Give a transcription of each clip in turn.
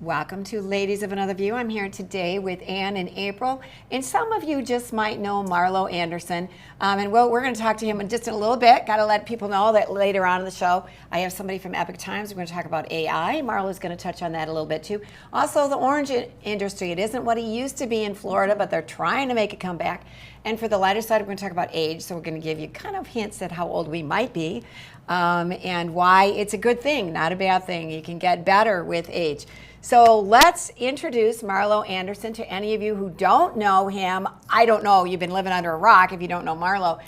Welcome to Ladies of Another View. I'm here today with Ann and April, and some of you just might know Marlo Anderson. And we're going to talk to him in just a little bit. Got to let people know that later on in the show, I have somebody from Epic Times. We're going to talk about AI. Marlo's going to touch on that a little bit too. Also, the orange industry. It isn't what it used to be in Florida, but they're trying to make it come back. And for the lighter side, we're going to talk about age. So we're going to give you kind of hints at how old we might be and why it's a good thing, not a bad thing. You can get better with age. So let's introduce Marlo Anderson to any of you who don't know him. I don't know. You've been living under a rock if you don't know Marlo.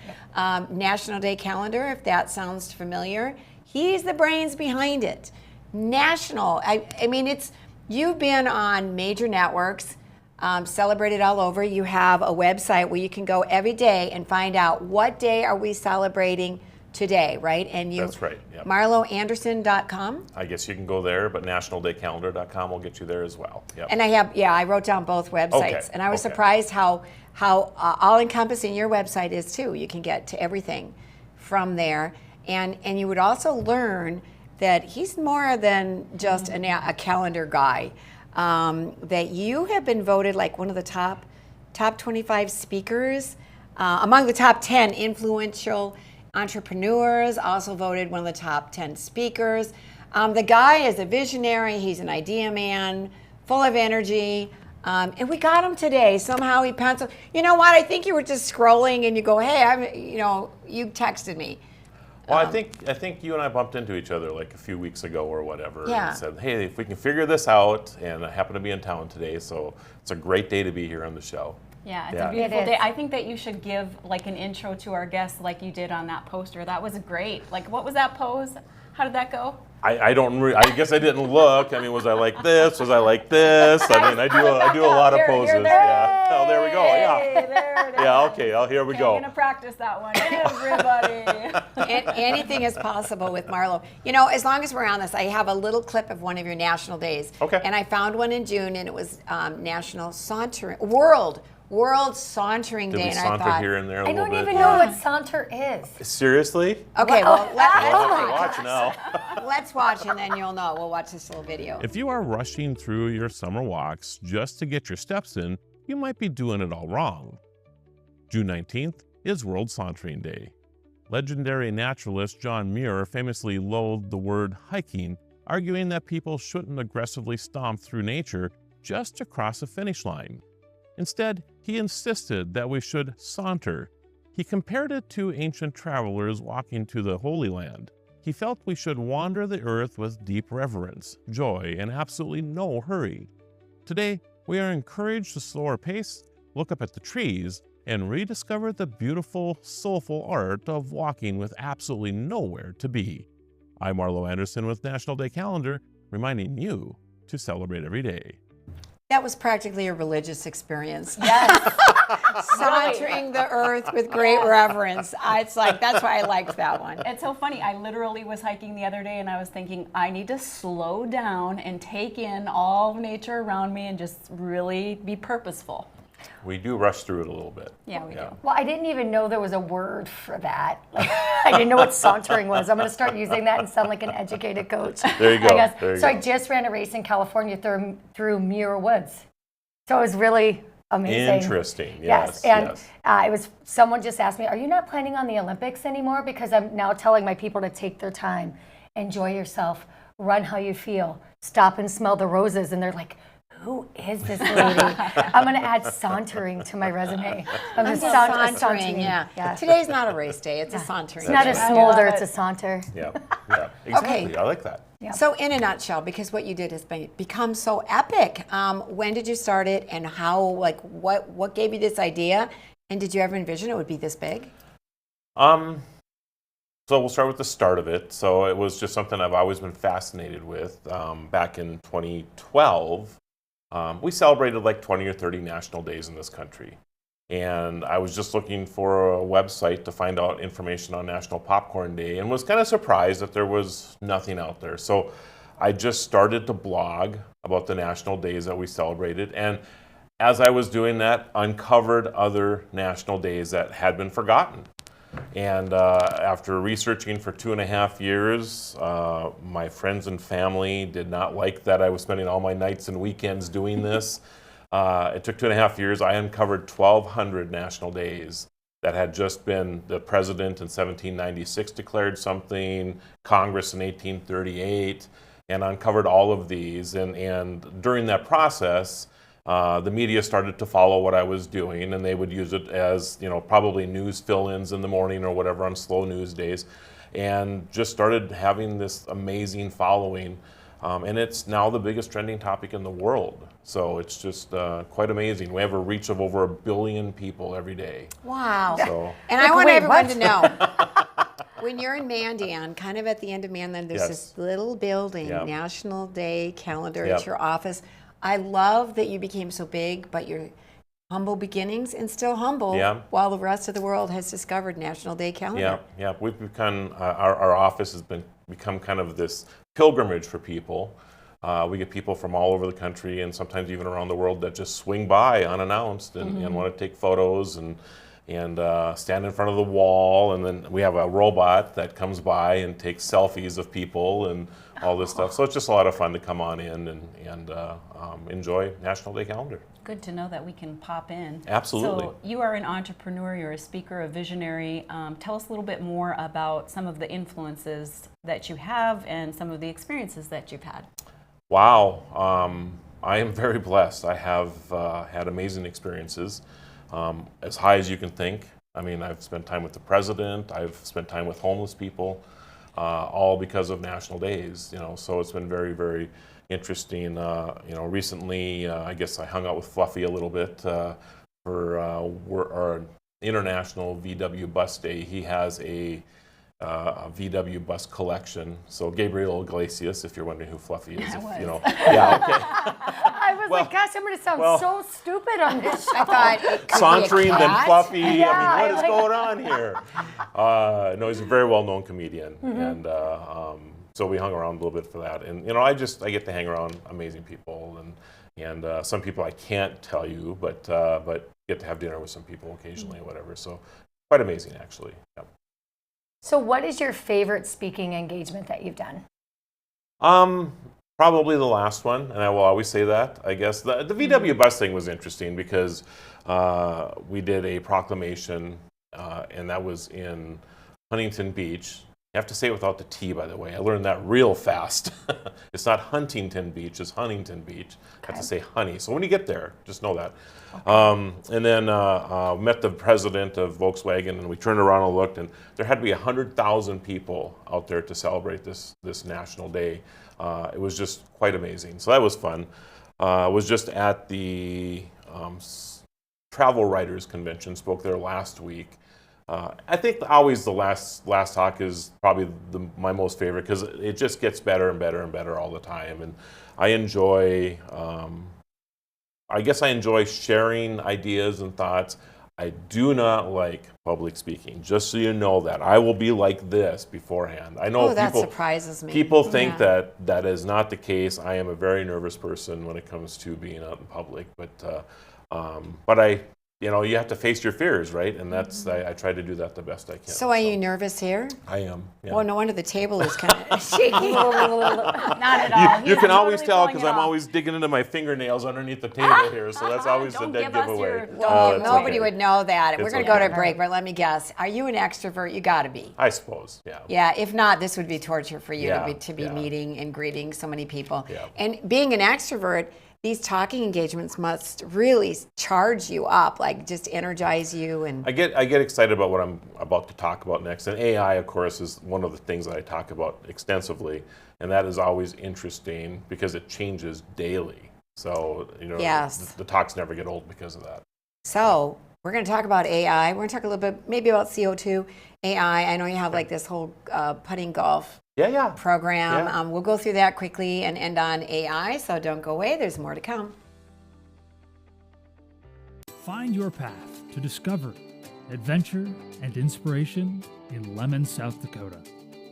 National Day Calendar, if that sounds familiar. He's the brains behind it. National. I mean, you've been on major networks, celebrated all over. You have a website where you can go every day and find out what day are we celebrating today, right? And That's right. Yep. MarloAnderson.com. I guess you can go there, but nationaldaycalendar.com will get you there as well. Yep. And I wrote down both websites, Okay. and I was surprised how all-encompassing your website is too. You can get to everything from there, and you would also learn that he's more than just a calendar guy. That you have been voted like one of the top 25 speakers, among the top 10 influential entrepreneurs, also voted one of the top 10 speakers. The guy is a visionary. He's an idea man, full of energy. And we got him today. Somehow he penciled. You know what? I think you were just scrolling and you go, hey, you texted me. Well, I think you and I bumped into each other like a few weeks ago or whatever. Yeah. And said, hey, if we can figure this out, and I happen to be in town today, so it's a great day to be here on the show. Yeah, it's a beautiful day. I think that you should give like an intro to our guests like you did on that poster. That was great. Like, what was that pose? How did that go? I guess I didn't look. I mean, was I like this? Was I like this? I mean, I do a lot of poses. Yeah. Oh, there we go. Yeah. There it is. Yeah. Okay. Oh, here we go. I'm gonna practice that one, everybody. Anything is possible with Marlo. You know, as long as we're on this, I have a little clip of one of your national days. Okay. And I found one in June, and it was National Sauntering World Sauntering Did Day. we And saunter I thought, here and there a I little don't bit? even know what saunter is. Seriously? okay, well, We'll have to watch now. let's watch, and then you'll know. We'll watch this little video. If you are rushing through your summer walks just to get your steps in, you might be doing it all wrong. June 19th is World Sauntering Day. Legendary naturalist John Muir famously loathed the word hiking, arguing that people shouldn't aggressively stomp through nature just to cross a finish line. Instead, he insisted that we should saunter. He compared it to ancient travelers walking to the Holy Land. He felt we should wander the earth with deep reverence, joy, and absolutely no hurry. Today, we are encouraged to slow our pace, look up at the trees, and rediscover the beautiful, soulful art of walking with absolutely nowhere to be. I'm Marlo Anderson with National Day Calendar, reminding you to celebrate every day. That was practically a religious experience. Yes. Sauntering the earth with great reverence. It's like, that's why I liked that one. It's so funny. I literally was hiking the other day and I was thinking, I need to slow down and take in all of nature around me and just really be purposeful. We do rush through it a little bit. Yeah, we do. Well, I didn't even know there was a word for that. Like, I didn't know what sauntering was. I'm going to start using that and sound like an educated coach. There you go. I guess. There you So go. I just ran a race in California through Muir Woods. So it was really amazing. Interesting. Yes. And yes. it was, someone just asked me, are you not planning on the Olympics anymore? Because I'm now telling my people to take their time, enjoy yourself, run how you feel, stop and smell the roses. And they're like, who is this lady? I'm going to add sauntering to my resume. I'm just sauntering. Yeah. Yeah. Today's not a race day. It's a sauntering It's not day. a smolder, it's a saunter. Yeah. Yeah. Exactly. Okay. I like that. Yeah. So in a nutshell, because what you did has become so epic, when did you start it, and how, like, what gave you this idea, and did you ever envision it would be this big? So we'll start with the start of it. So it was just something I've always been fascinated with. Back in 2012, we celebrated like 20 or 30 national days in this country. And I was just looking for a website to find out information on National Popcorn Day and was kind of surprised that there was nothing out there. So I just started to blog about the national days that we celebrated. And as I was doing that, uncovered other national days that had been forgotten. And after researching for 2.5 years, my friends and family did not like that I was spending all my nights and weekends doing this. It took 2.5 years. I uncovered 1,200 national days that had just been, the president in 1796 declared something, Congress in 1838, and uncovered all of these. And during that process, the media started to follow what I was doing, and they would use it as, probably news fill-ins in the morning or whatever on slow news days, and just started having this amazing following. And it's now the biggest trending topic in the world. So it's just quite amazing. We have a reach of over 1 billion people every day. Wow. So, And I want everyone what? to know, when you're in Mandan, kind of at the end of Mandan, there's Yes. this little building, Yep. National Day calendar Yep. at your office. I love that you became so big, but your humble beginnings and still humble Yeah. while the rest of the world has discovered National Day calendar. yeah. We've become, our office has become kind of this pilgrimage for people. We get people from all over the country and sometimes even around the world that just swing by unannounced and want to take photos and stand in front of the wall. And then we have a robot that comes by and takes selfies of people and all this stuff. So it's just a lot of fun to come on in and enjoy National Day calendar. Good to know that we can pop in. Absolutely. So you are an entrepreneur, you're a speaker, a visionary. Tell us a little bit more about some of the influences that you have and some of the experiences that you've had. Wow, I am very blessed. I have had amazing experiences, as high as you can think. I mean, I've spent time with the president, I've spent time with homeless people, all because of national days, so it's been very, very interesting. Recently, I guess I hung out with Fluffy a little bit for our International VW Bus Day. He has a VW bus collection. So Gabriel Iglesias, if you're wondering who Fluffy is, yeah, okay. I was like, gosh, I'm going to sound so stupid on this show. I thought it could be a Sauntering, then cat. Fluffy. Yeah, I mean, what is like- going on here? No, he's a very well-known comedian, and so we hung around a little bit for that. And I get to hang around amazing people, and some people I can't tell you, but get to have dinner with some people occasionally or whatever. So quite amazing, actually. Yep. So what is your favorite speaking engagement that you've done? Probably the last one, and I will always say that. I guess the VW bus thing was interesting because we did a proclamation, and that was in Huntington Beach. You have to say it without the T, by the way. I learned that real fast. It's not Huntington Beach, it's Huntington Beach. I have to say honey. So when you get there, just know that. Okay. And then met the president of Volkswagen, and we turned around and looked, and there had to be 100,000 people out there to celebrate this National Day. It was just quite amazing. So that was fun. Was just at the Travel Writers Convention, spoke there last week. I think always the last talk is probably my most favorite because it just gets better and better and better all the time. And I enjoy, I guess I enjoy sharing ideas and thoughts. I do not like public speaking, just so you know that. I will be like this beforehand. I know that people, surprises me. people think Yeah. that is not the case. I am a very nervous person when it comes to being out in public, but I, you have to face your fears, right? And that's, I try to do that the best I can. So are you nervous here? I am. Yeah. Well, no wonder the table is kind of shaky. Not at all. You He's can always totally tell pulling because it I'm off. always digging into my fingernails underneath the table here, so that's always a Don't dead give us giveaway. your- Well, It's nobody okay. would know that. We're It's going to go to okay. a break, but let me guess. Are you an extrovert? You got to be. I suppose, yeah. Yeah, if not, this would be torture for you Yeah, to be yeah. meeting and greeting so many people. Yeah. And being an extrovert, these talking engagements must really charge you up, like just energize you. And I get excited about what I'm about to talk about next, and AI, of course, is one of the things that I talk about extensively, and that is always interesting because it changes daily. So Yes. the talks never get old because of that. so we're going to talk about AI. We're going to talk a little bit maybe about CO2, AI. I know you have like this whole putting golf Yeah. program. Yeah. We'll go through that quickly and end on AI, so don't go away. There's more to come. Find your path to discovery, adventure, and inspiration in Lemon, South Dakota.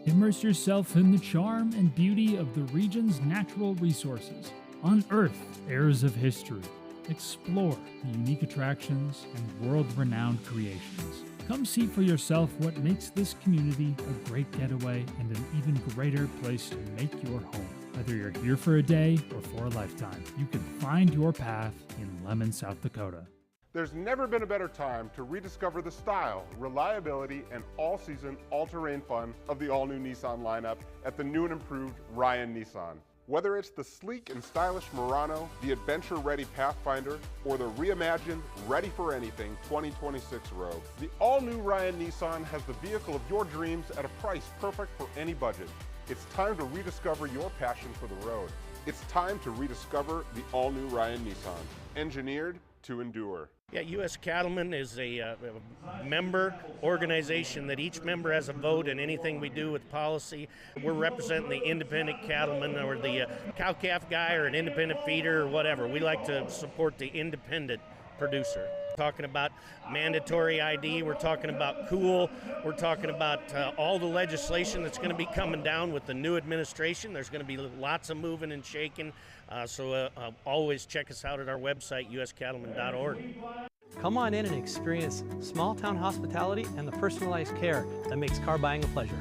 Immerse yourself in the charm and beauty of the region's natural resources. Unearth airs of history. Explore the unique attractions and world-renowned creations. Come see for yourself what makes this community a great getaway and an even greater place to make your home. Whether you're here for a day or for a lifetime, you can find your path in Lemon, South Dakota. There's never been a better time to rediscover the style, reliability, and all-season, all-terrain fun of the all-new Nissan lineup at the new and improved Ryan Nissan. Whether it's the sleek and stylish Murano, the adventure-ready Pathfinder, or the reimagined, ready-for-anything 2026 Rogue, the all-new Ryan Nissan has the vehicle of your dreams at a price perfect for any budget. It's time to rediscover your passion for the road. It's time to rediscover the all-new Ryan Nissan, engineered to endure. Yeah, U.S. Cattlemen is a member organization that each member has a vote in anything we do with policy. We're representing the independent cattleman or the cow-calf guy or an independent feeder or whatever. We like to support the independent producer. We're talking about mandatory ID, we're talking about cool, we're talking about all the legislation that's going to be coming down with the new administration. There's going to be lots of moving and shaking, so always check us out at our website, uscattleman.org. Come on in and experience small town hospitality and the personalized care that makes car buying a pleasure.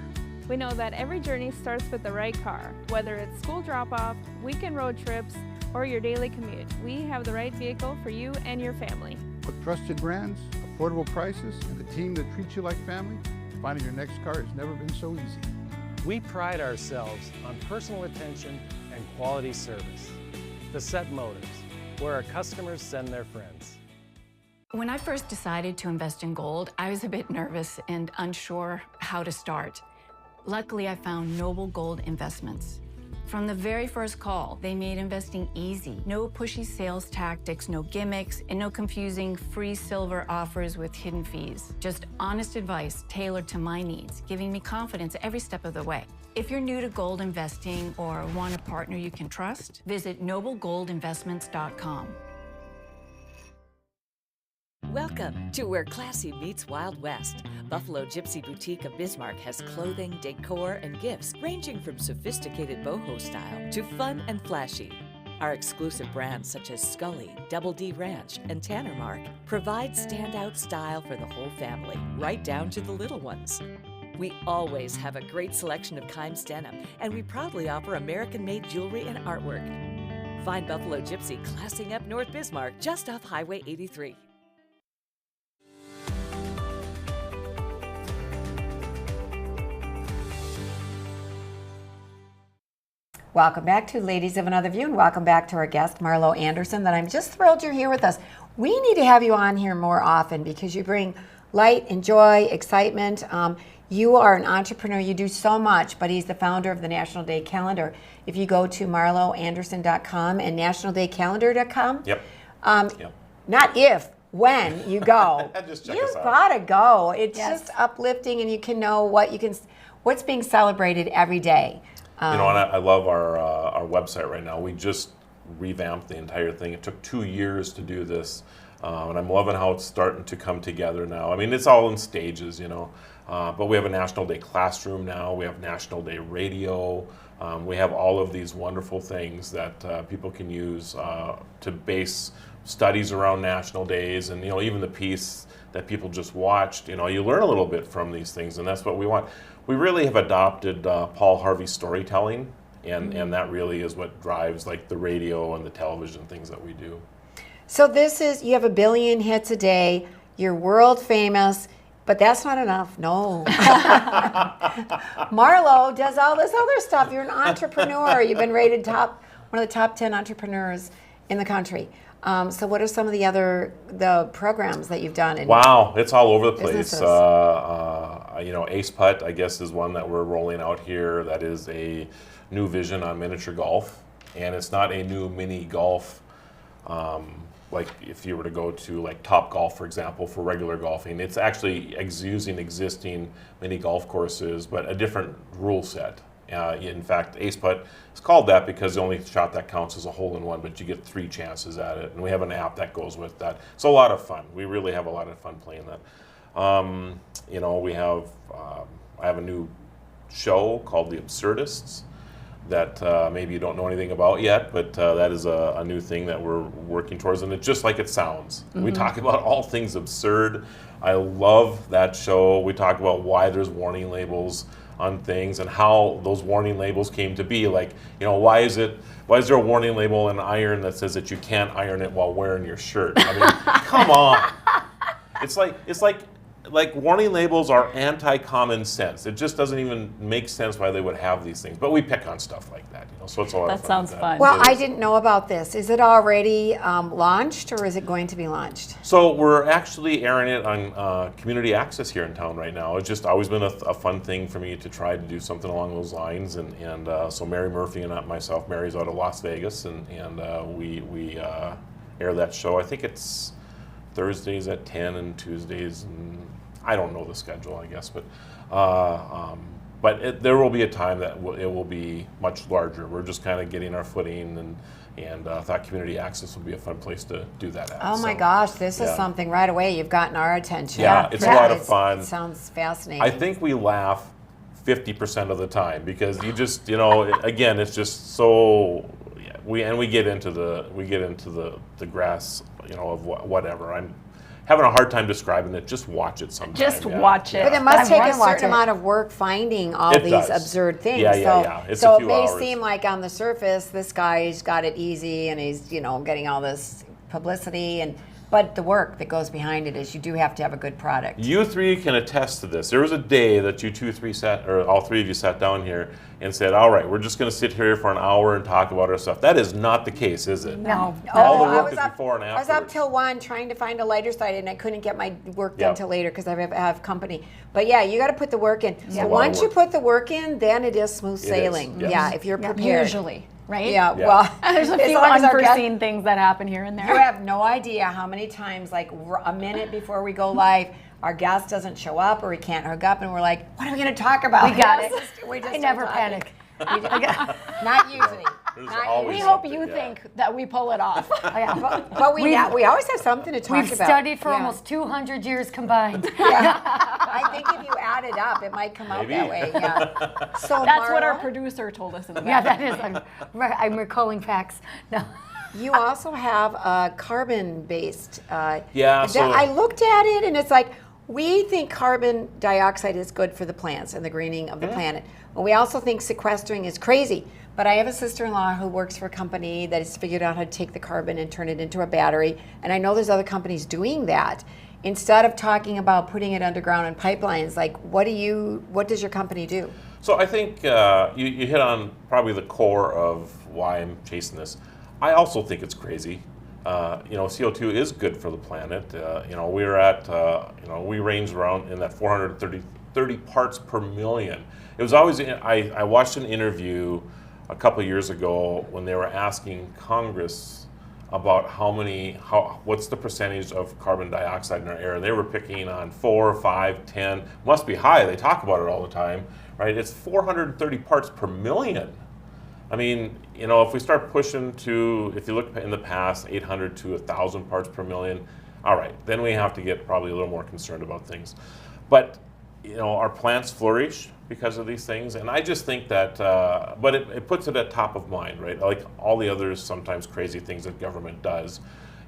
We know that every journey starts with the right car. Whether it's school drop-off, weekend road trips, or your daily commute, we have the right vehicle for you and your family. With trusted brands, affordable prices, and a team that treats you like family, finding your next car has never been so easy. We pride ourselves on personal attention and quality service. Bassett Motors, where our customers send their friends. When I first decided to invest in gold, I was a bit nervous and unsure how to start. Luckily, I found Noble Gold Investments. From the very first call, they made investing easy. No pushy sales tactics, no gimmicks, and no confusing free silver offers with hidden fees. Just honest advice tailored to my needs, giving me confidence every step of the way. If you're new to gold investing or want a partner you can trust, visit noblegoldinvestments.com. Welcome to where classy meets Wild West. Buffalo Gypsy Boutique of Bismarck has clothing, decor, and gifts ranging from sophisticated boho style to fun and flashy. Our exclusive brands such as Scully, Double D Ranch, and Tanner Mark provide standout style for the whole family, right down to the little ones. We always have a great selection of Kimes denim, and we proudly offer American-made jewelry and artwork. Find Buffalo Gypsy classing up North Bismarck just off Highway 83. Welcome back to Ladies of Another View, and welcome back to our guest, Marlo Anderson, that I'm just thrilled you're here with us. We need to have you on here more often because you bring light and joy, excitement. You are an entrepreneur. You do so much, but he's the founder of the National Day Calendar. If you go to marloanderson.com and nationaldaycalendar.com, not if, when you go, you've got to go. It's just uplifting, and you can know what's being celebrated every day. You know, and I love our website right now. We just revamped the entire thing. It took 2 years to do this, and I'm loving how it's starting to come together now. I mean, it's all in stages, you know, but we have a National Day classroom now. We have National Day radio. We have all of these wonderful things that people can use to base studies around national days, and you know, even the piece that people just watched. You know, you learn a little bit from these things, and that's what we want. We really have adopted Paul Harvey's storytelling, and that really is what drives like the radio and the television things that we do. So you have 1 billion hits a day, you're world famous, but that's not enough, no. Marlo does all this other stuff. You're an entrepreneur. You've been rated one of the top 10 entrepreneurs in the country. So what are some of the programs that you've done? Wow, it's all over the place. You know, Ace Putt, I guess, is one that we're rolling out here. That is a new vision on miniature golf, and it's not a new mini golf. Like if you were to go to like Top Golf, for example, for regular golfing, it's actually using existing mini golf courses, but a different rule set. In fact, Ace Putt is called that because the only shot that counts is a hole-in-one, but you get 3 chances at it. And we have an app that goes with that. It's a lot of fun. We really have a lot of fun playing that. You know, I have a new show called The Absurdists that maybe you don't know anything about yet, but that is a new thing that we're working towards, and it's just like it sounds. We talk about all things absurd. I love that show. We talk about why there's warning labels on things and how those warning labels came to be. Like, why is there a warning label in iron that says that you can't iron it while wearing your shirt? I mean, come on. It's like warning labels are anti-common sense. It just doesn't even make sense why they would have these things. But we pick on stuff like that, so it's a lot of fun. That sounds fun. Well, I didn't know about this. Is it already launched, or is it going to be launched? So we're actually airing it on community access here in town right now. It's just always been a fun thing for me to try to do something along those lines. And so Mary Murphy and myself, Mary's out of Las Vegas, and we air that show. I think it's Thursdays at 10 and Tuesdays, and I don't know the schedule, I guess, but there will be a time that it will be much larger. We're just kind of getting our footing, and thought community access would be a fun place to do that at. Oh my gosh, this is something right away. You've gotten our attention. Yeah, it's a lot of fun. It sounds fascinating. I think we laugh 50% of the time because you just, again, it's just so. We get into the grass, of whatever. I'm having a hard time describing it. Just watch it sometime. Just watch it. But it must take a certain amount of work finding all these absurd things. Yeah. It's so a few it may hours. seem like on the surface, this guy's got it easy and he's, getting all this publicity, but the work that goes behind it is you do have to have a good product. You three can attest to this. There was a day that all three of you sat down here and said, all right, we're just going to sit here for an hour and talk about our stuff. That is not the case, is it? No. All the work is before and after. I was up till 1 trying to find a lighter side, and I couldn't get my work done till later because I have company. But yeah, you got to put the work in. So once you put the work in, then it is smooth sailing. Yes. Yeah, if you're prepared. Usually, right? Yeah, well, there's a few unforeseen things that happen here and there. You have no idea how many times, like a minute before we go live, our guest doesn't show up or we can't hook up, and we're like, what are we going to talk about? We got it. We just I never panic. Not usually. We hope you think that we pull it off. But we always have something to talk about. We've studied for almost 200 years combined. I think if you add it up, it might come out that way. Yeah. So that's what our Marlo, producer told us in the Yeah, back. that is. I'm recalling facts. No. you also have a carbon-based. So I looked at it, and it's like, we think carbon dioxide is good for the plants and the greening of the planet. But we also think sequestering is crazy. But I have a sister-in-law who works for a company that has figured out how to take the carbon and turn it into a battery. And I know there's other companies doing that. Instead of talking about putting it underground in pipelines, like what does your company do? So I think you hit on probably the core of why I'm chasing this. I also think it's crazy. CO2 is good for the planet. We're at, we range around in that 430 parts per million. It was always, I watched an interview a couple of years ago when they were asking Congress about what's the percentage of carbon dioxide in our air, and they were picking on 4, 5, 10, must be high, they talk about it all the time, right? It's 430 parts per million. I mean, if we start pushing to, if you look in the past, 800 to 1,000 parts per million, all right, then we have to get probably a little more concerned about things. But, our plants flourish because of these things, and I just think that, but it puts it at top of mind, right? Like all the other sometimes crazy things that government does.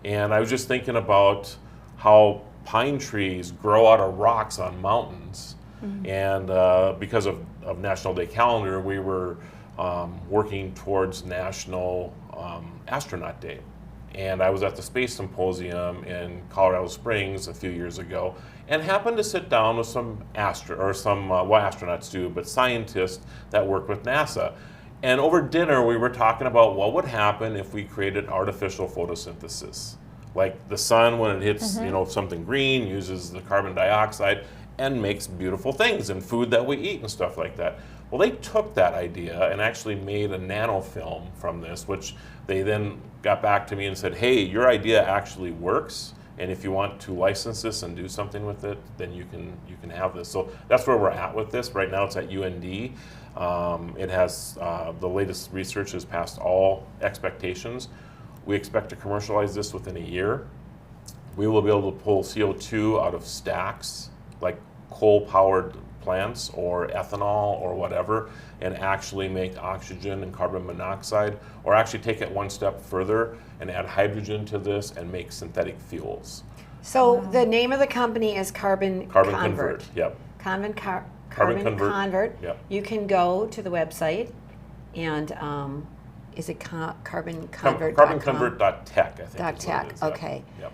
And I was just thinking about how pine trees grow out of rocks on mountains. Mm-hmm. And because of National Day calendar, we were working towards National Astronaut Day. And I was at the Space Symposium in Colorado Springs a few years ago and happened to sit down with some astronauts do, but scientists that work with NASA. And over dinner, we were talking about what would happen if we created artificial photosynthesis. Like the sun, when it hits something green, uses the carbon dioxide and makes beautiful things and food that we eat and stuff like that. Well, they took that idea and actually made a nanofilm from this, which they then got back to me and said, hey, your idea actually works, and if you want to license this and do something with it, then you can have this. So that's where we're at with this. Right now it's at UND. It has, the latest research has passed all expectations. We expect to commercialize this within a year. We will be able to pull CO2 out of stacks, like coal-powered plants or ethanol or whatever and actually make oxygen and carbon monoxide, or actually take it one step further and add hydrogen to this and make synthetic fuels. So the name of the company is Carbon Convert. Yep. Carbon Carbon Convert. Yep. You can go to the website and is it carbonconvert.com? Carbonconvert.tech, I think. .tech, is what it is. okay. Yep.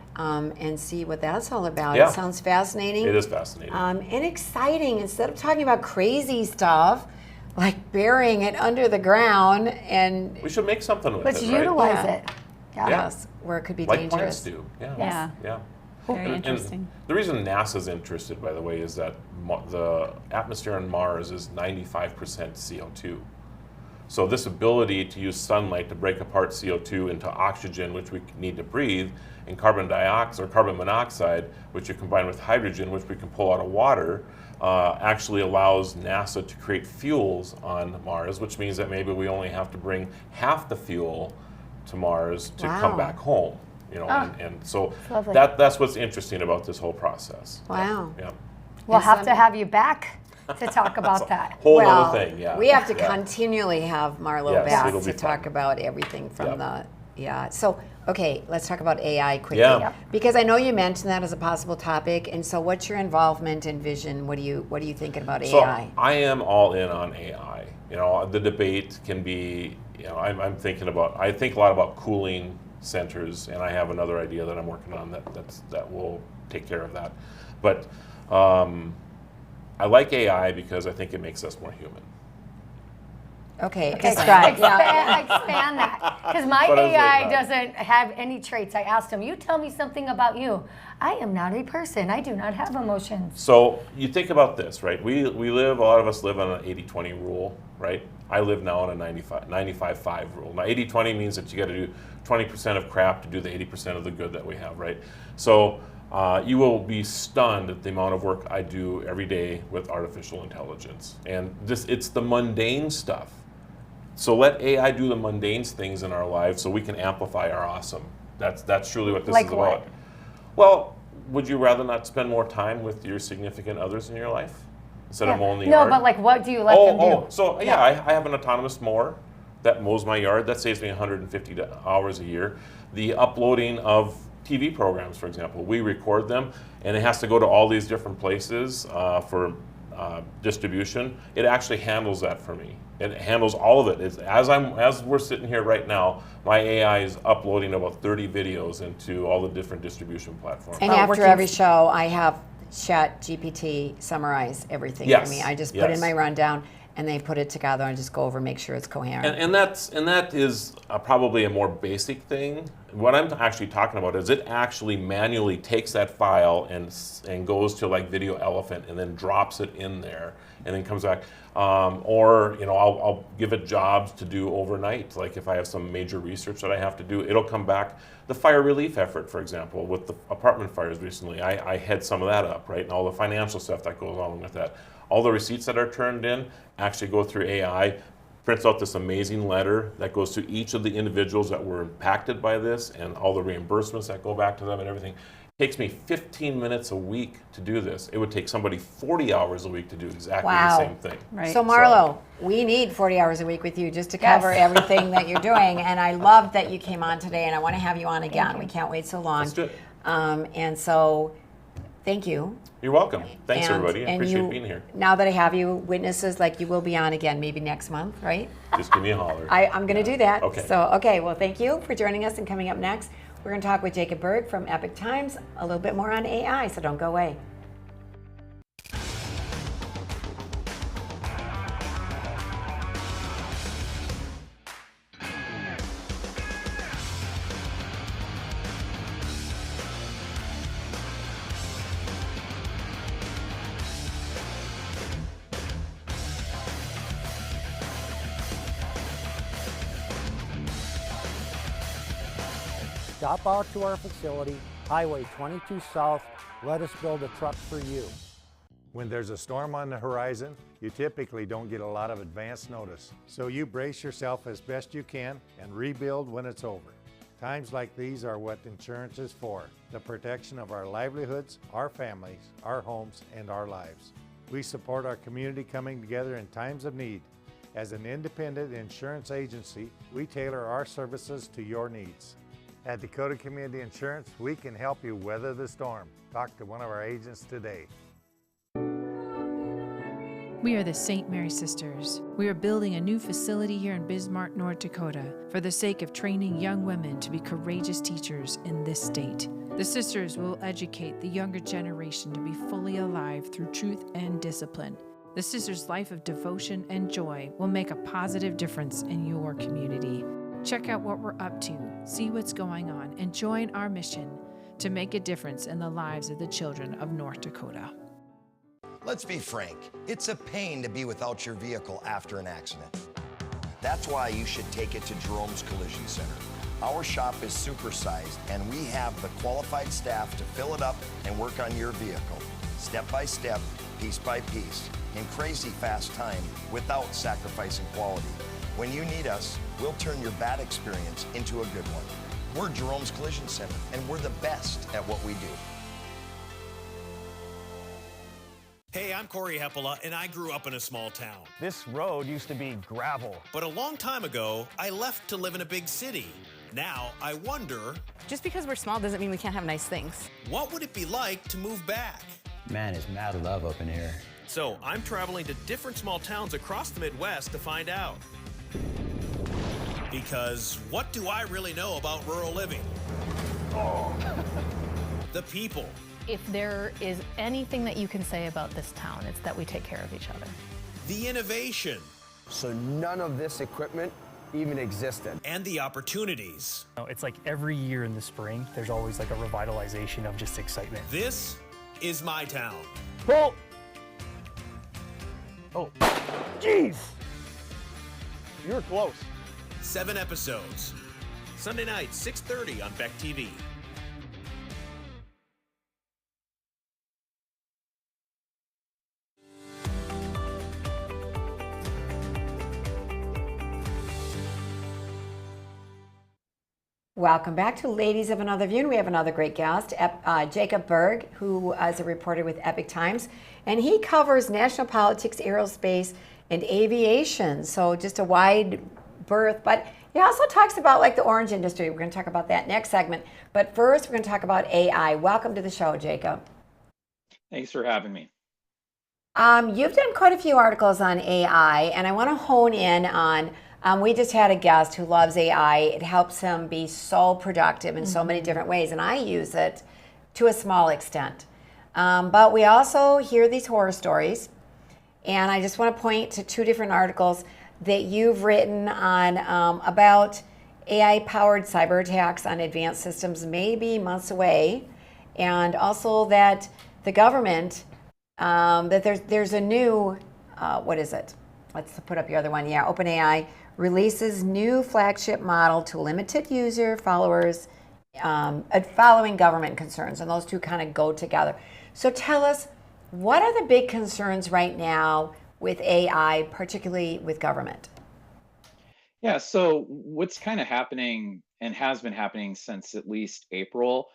And see what that's all about. Yeah. It sounds fascinating. It is fascinating. And exciting. Instead of talking about crazy stuff, like burying it under the ground, and we should make something with let's it, right? utilize Yeah. it. Yeah. yes, where it could be Like dangerous. plants do. Yeah. Yeah. Yeah. Very And interesting. the reason NASA's interested, by the way, is that the atmosphere on Mars is 95% CO2. So this ability to use sunlight to break apart CO2 into oxygen, which we need to breathe, and carbon dioxide or carbon monoxide, which you combine with hydrogen, which we can pull out of water, actually allows NASA to create fuels on Mars, which means that maybe we only have to bring half the fuel to Mars to Wow. come back home. You know, and so lovely. that's what's interesting about this whole process. Wow. Yeah. We'll have to have you back to talk about that. Whole Well, other thing, yeah. we have to Yeah. continually have Marlo Yes, back it'll to be talk fun. about everything from Yep. So, okay, let's talk about AI quickly. Yeah. Yep. Because I know you mentioned that as a possible topic, and so what's your involvement and vision? What are you thinking about So AI? I am all in on AI. You know, the debate can be, you know, I think a lot about cooling centers, and I have another idea that I'm working on that will take care of that. But I like AI because I think it makes us more human. Okay, Expand, describe. Yeah. expand that. Because my But it's like AI that. doesn't have any traits. I asked him, you tell me something about you. I am not a person. I do not have emotions. So you think about this, right? A lot of us live on an 80-20 rule, right? I live now on a 95-5 rule. Now 80-20 means that you got to do 20% of crap to do the 80% of the good that we have, right? So you will be stunned at the amount of work I do every day with artificial intelligence. And it's the mundane stuff. So let AI do the mundane things in our lives so we can amplify our awesome. That's truly what this Like is what? about. Well, would you rather not spend more time with your significant others in your life instead of mowing the yard? No, but like what do you let them do? So yeah, I have an autonomous mower that mows my yard. That saves me 150 hours a year. The uploading of TV programs, for example, we record them, and it has to go to all these different places for distribution. It actually handles that for me. It handles all of it. As we're sitting here right now, my AI is uploading about 30 videos into all the different distribution platforms. And after every show, I have Chat GPT summarize everything Yes, for me. I just put yes. in my rundown, and they put it together and just go over, make sure it's coherent. And that is probably a more basic thing. What I'm actually talking about is it actually manually takes that file and goes to like Video Elephant and then drops it in there and then comes back. Or I'll give it jobs to do overnight. Like if I have some major research that I have to do, it'll come back. The fire relief effort, for example, with the apartment fires recently, I had some of that up, right? And all the financial stuff that goes along with that. All the receipts that are turned in actually go through AI, prints out this amazing letter that goes to each of the individuals that were impacted by this and all the reimbursements that go back to them and everything. It takes me 15 minutes a week to do this. It would take somebody 40 hours a week to do exactly the same thing. Right. So Marlo, we need 40 hours a week with you just to cover everything that you're doing. And I love that you came on today, and I want to have you on again. We can't wait so long. Let's do it. And so, thank you. You're welcome. Thanks, And- everybody. I and appreciate you- being here. Now that I have you, witnesses, like you will be on again, maybe next month, right? Just give me a holler. I'm going to do that. Okay. So, okay, well, thank you for joining us. And coming up next, we're going to talk with Jacob Berg from Epic Times a little bit more on AI, so don't go away. Stop out to our facility, Highway 22 South. Let us build a truck for you. When there's a storm on the horizon, you typically don't get a lot of advance notice. So you brace yourself as best you can and rebuild when it's over. Times like these are what insurance is for, the protection of our livelihoods, our families, our homes, and our lives. We support our community coming together in times of need. As an independent insurance agency, we tailor our services to your needs. At Dakota Community Insurance, we can help you weather the storm. Talk to one of our agents today. We are the St. Mary Sisters. We are building a new facility here in Bismarck, North Dakota, for the sake of training young women to be courageous teachers in this state. The sisters will educate the younger generation to be fully alive through truth and discipline. The sisters' life of devotion and joy will make a positive difference in your community. Check out what we're up to, see what's going on, and join our mission to make a difference in the lives of the children of North Dakota. Let's be frank, it's a pain to be without your vehicle after an accident. That's why you should take it to Jerome's Collision Center. Our shop is supersized and we have the qualified staff to fill it up and work on your vehicle, step by step, piece by piece, in crazy fast time without sacrificing quality. When you need us, we'll turn your bad experience into a good one. We're Jerome's Collision Center and we're the best at what we do. Hey, I'm Corey Heppola, and I grew up in a small town. This road used to be gravel. But a long time ago, I left to live in a big city. Now, I wonder... Just because we're small doesn't mean we can't have nice things. What would it be like to move back? Man, it's mad love up in here. So, I'm traveling to different small towns across the Midwest to find out. Because what do I really know about rural living? Oh. The people. If there is anything that you can say about this town, it's that we take care of each other. The innovation. So none of this equipment even existed. And the opportunities. It's like every year in the spring, there's always like a revitalization of just excitement. This is my town. Oh! Oh, jeez! You were close. 7 episodes. Sunday night, 6:30 on Beck TV. Welcome back to Ladies of Another View. And we have another great guest, Jacob Berg, who is a reporter with Epic Times, and he covers national politics, aerospace, and aviation. So just a wide berth, but he also talks about like the orange industry. We're going to talk about that next segment. But first, we're going to talk about AI. Welcome to the show, Jacob. Thanks for having me. You've done quite a few articles on AI, and I want to hone in on. We just had a guest who loves AI. It helps him be so productive in so many different ways, and I use it to a small extent. But we also hear these horror stories, and I just want to point to 2 different articles that you've written on about AI-powered cyber attacks on advanced systems may be months away, and also that the government, that there's a new, what is it? Let's put up your other one. Yeah, OpenAI releases new flagship model to limited user followers following government concerns, and those two kind of go together. So tell us, what are the big concerns right now with AI, particularly with government? Yeah, so what's kind of happening and has been happening since at least April,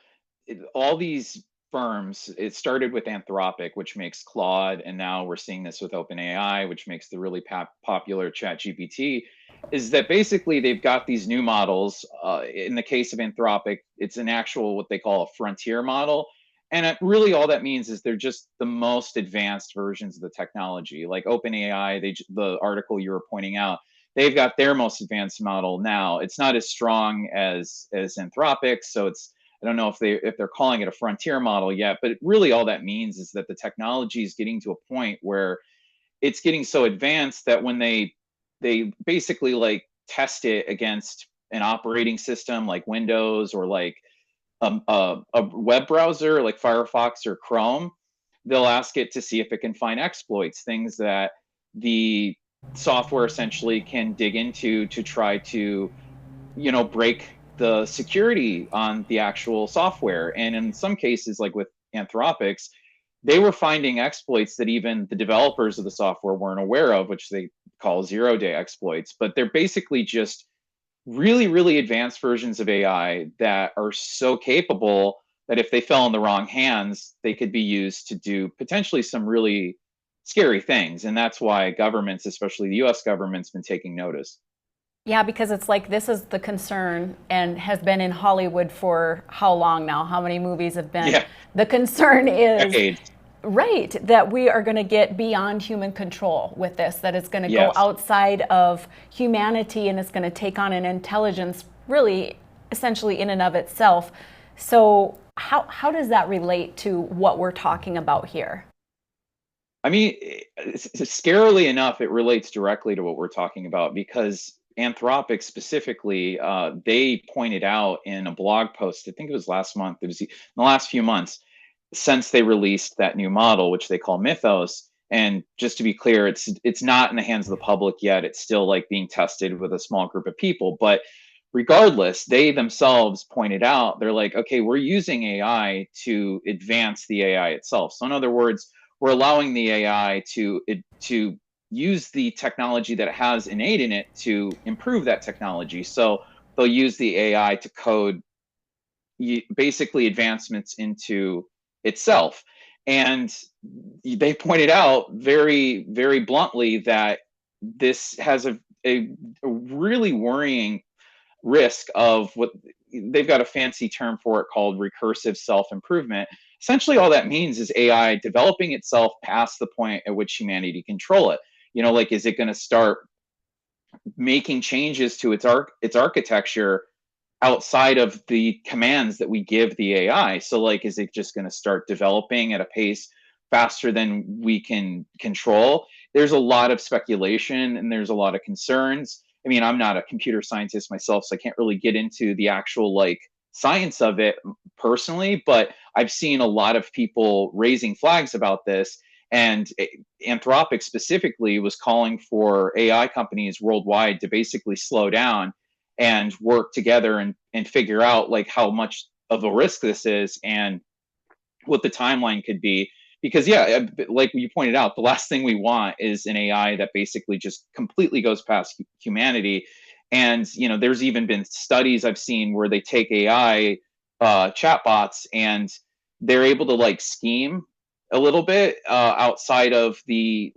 all these firms, it started with Anthropic, which makes Claude, and now we're seeing this with OpenAI, which makes the really popular ChatGPT, is that basically they've got these new models. In the case of Anthropic, it's an actual, what they call a frontier model. And really all that means is they're just the most advanced versions of the technology. Like OpenAI, the article you were pointing out, they've got their most advanced model now. It's not as strong as Anthropic, so I don't know if they're calling it a frontier model yet, but really all that means is that the technology is getting to a point where it's getting so advanced that when they basically like test it against an operating system like Windows or like a web browser like Firefox or Chrome, they'll ask it to see if it can find exploits, things that the software essentially can dig into to try to, break the security on the actual software. And in some cases, like with Anthropics, they were finding exploits that even the developers of the software weren't aware of, which they call zero-day exploits. But they're basically just really, really advanced versions of AI that are so capable that if they fell in the wrong hands, they could be used to do potentially some really scary things. And that's why governments, especially the US government's been taking notice. Yeah, because it's like this is the concern and has been in Hollywood for how long now? How many movies have been? Yeah. The concern is Decades. right that we are going to get beyond human control with this, that it's going to Yes. go outside of humanity and it's going to take on an intelligence really essentially in and of itself. So how does that relate to what we're talking about here? I mean, scarily enough, it relates directly to what we're talking about because Anthropic specifically, they pointed out in a blog post, I think it was last month, it was in the last few months, since they released that new model, which they call Mythos. And just to be clear, it's not in the hands of the public yet. It's still like being tested with a small group of people. But regardless, they themselves pointed out, they're like, okay, we're using AI to advance the AI itself. So in other words, we're allowing the AI to use the technology that it has innate in it to improve that technology. So they'll use the AI to code basically advancements into itself. And they pointed out very, very bluntly that this has a really worrying risk of what they've got a fancy term for it called recursive self-improvement. Essentially, all that means is AI developing itself past the point at which humanity control it. You know, like, is it going to start making changes to its architecture outside of the commands that we give the AI? So, like, is it just going to start developing at a pace faster than we can control? There's a lot of speculation and there's a lot of concerns. I mean, I'm not a computer scientist myself, so I can't really get into the actual like science of it personally, but I've seen a lot of people raising flags about this. And Anthropic specifically was calling for AI companies worldwide to basically slow down and work together and figure out like how much of a risk this is and what the timeline could be. Because yeah, like you pointed out, the last thing we want is an AI that basically just completely goes past humanity. And you know, there's even been studies I've seen where they take AI chatbots and they're able to like scheme a little bit outside of the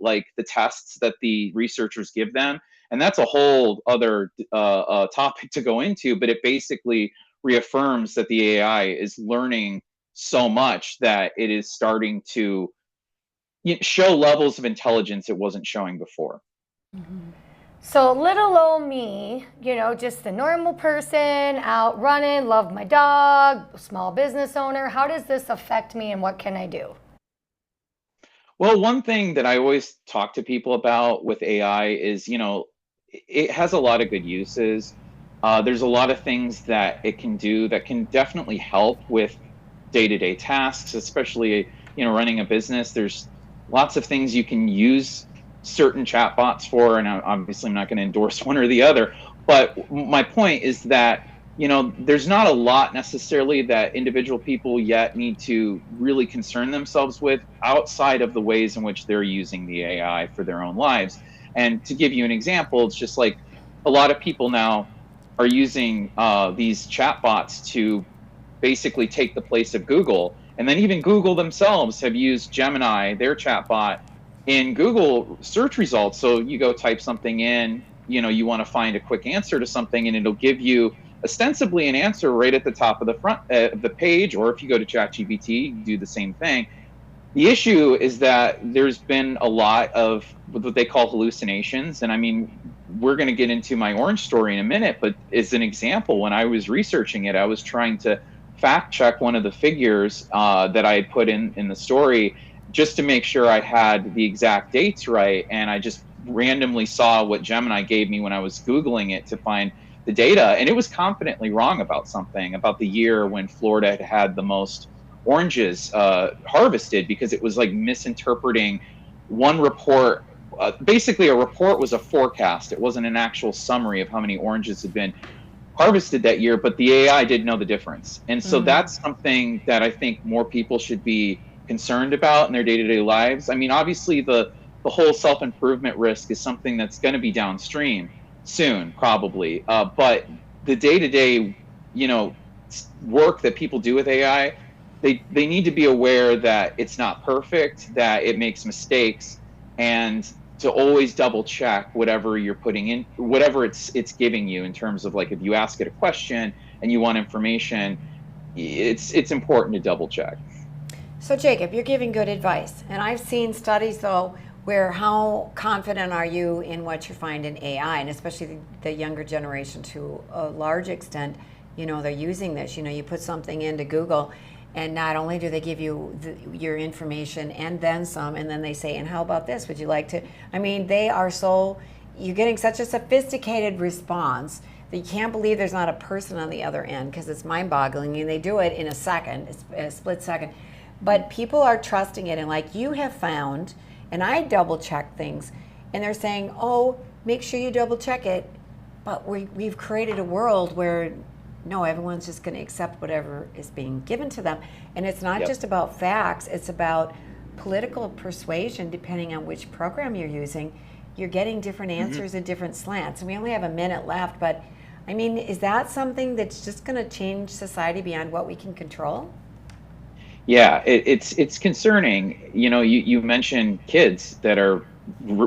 tests that the researchers give them. And that's a whole other topic to go into. But it basically reaffirms that the AI is learning so much that it is starting to show levels of intelligence it wasn't showing before. So little old me, you know, just a normal person out running, love my dog, small business owner. How does this affect me and what can I do? Well, one thing that I always talk to people about with AI is, you know, it has a lot of good uses. There's a lot of things that it can do that can definitely help with day-to-day tasks, especially, you know, running a business. There's lots of things you can use certain chatbots for, and obviously I'm not going to endorse one or the other. But my point is that, you know, there's not a lot necessarily that individual people yet need to really concern themselves with outside of the ways in which they're using the AI for their own lives. And to give you an example, it's just like a lot of people now are using these chatbots to basically take the place of Google. And then even Google themselves have used Gemini, their chatbot, in Google search results. So you go type something in, you know, you want to find a quick answer to something, and it'll give you ostensibly an answer right at the top of the front of the page. Or if you go to ChatGPT, you do the same thing. The issue is that there's been a lot of what they call hallucinations. And I mean, we're going to get into my orange story in a minute, but as an example, when I was researching it, I was trying to fact check one of the figures that I had put in the story just to make sure I had the exact dates right. And I just randomly saw what Gemini gave me when I was Googling it to find the data. And it was confidently wrong about something, about the year when Florida had had the most oranges harvested, because it was like misinterpreting one report. Basically, a report was a forecast. It wasn't an actual summary of how many oranges had been harvested that year, but the AI didn't know the difference. And so that's something that I think more people should be concerned about in their day-to-day lives. I mean, obviously the whole self-improvement risk is something that's going to be downstream soon, probably. But the day-to-day, you know, work that people do with AI, they need to be aware that it's not perfect, that it makes mistakes, and to always double check whatever you're putting in, whatever it's giving you in terms of like if you ask it a question and you want information, it's important to double check. So Jacob, you're giving good advice, and I've seen studies though where how confident are you in what you find in AI, and especially the younger generation to a large extent, they're using this. You put something into Google, and not only do they give you your information and then some, and then they say, and how about this? Would you like to? I mean, you're getting such a sophisticated response that you can't believe there's not a person on the other end, because it's mind-boggling, and they do it in a second, a split second. But people are trusting it, and like you have found, and I double check things, and they're saying, oh, make sure you double check it. But we've created a world where no, everyone's just going to accept whatever is being given to them. And it's not just about facts, it's about political persuasion. Depending on which program you're using, you're getting different answers and different slants. And we only have a minute left, but I mean, is that something that's just going to change society beyond what we can control? Yeah, it's concerning. You mentioned kids that are